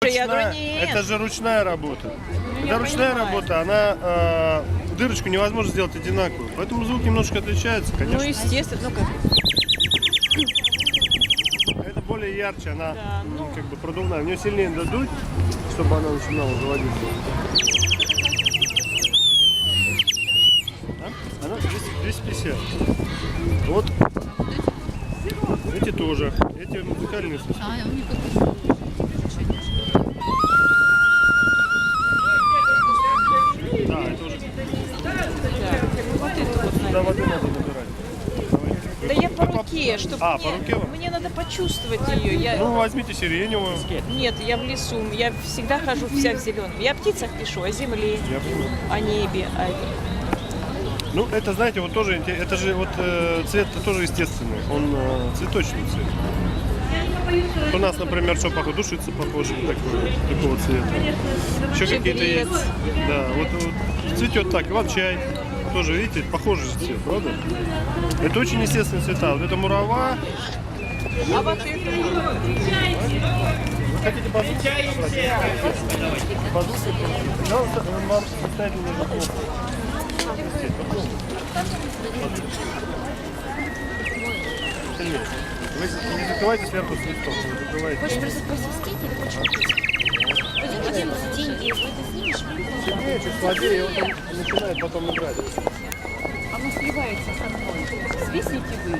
Я говорю, нет. Это же ручная работа. Ну, Это ручная работа, она дырочку невозможно сделать одинаковую. Поэтому звук немножко отличается, конечно. Ну, естественно, ну как. Это более ярче, она Да, как бы продувная. В нее сильнее надо дуть, чтобы она начинала заводиться. Да? Она 250. Вот. Эти тоже. Эти музыкальные. Да, это уже. Сюда воды надо набирать. Да я по руке, чтобы по руке вам? мне надо почувствовать ее. Ну, возьмите сиреневую. Нет, я в лесу, я всегда хожу вся в зеленом. Я о птицах пишу, о земле, Я понял. о небе. Ну, это, знаете, вот тоже, это же вот цвет тоже естественный, он цветочный цвет. Вот у нас, например, что похоже, душица похожа такого цвета. Еще какие-то есть. Да, вот цветет так, иван-чай. Тоже, видите, похожий же цвет, правда? Это очень естественные цвета. Вот это мурава. А вот это? Вы хотите базуки? Базуки? Да, он вам состоятельно неплохо. Вы не закрывайте сверху с листом, вы закрываете. Хочешь просто посвистеть или хочешь? Пойдем деньги, вот ты снимешь? Сильнее, чуть слабее, и он начинает потом играть. Оно сливается со мной. Свистните вы,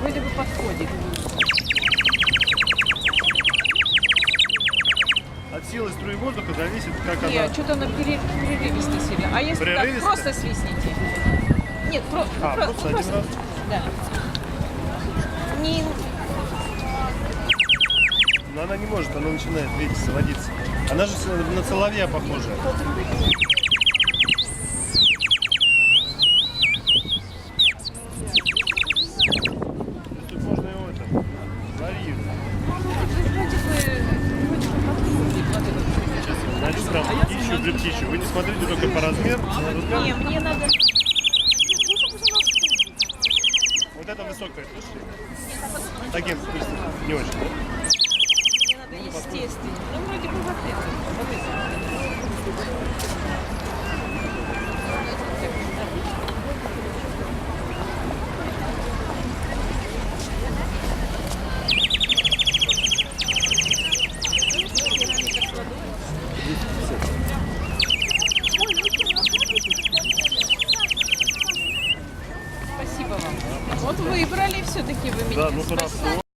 вроде бы подходит. От силы струи воздуха зависит, как она... Нет, что-то оно прерывисто сильно. А если так Прерывисто? просто свистните? Нет, просто один раз? Да. Не... Но она не может, она начинает, видите, заводиться. Она же на соловья похожа. Тут можно его это варьировать. Сейчас я найду прям птичью для птичью. Вы не смотрите только по размеру. Не, мне надо... Вот это высокое, слушайте. Таким вкусным. Не очень, да? Мне надо естественно. Ну, вроде бы вот это. Вот это.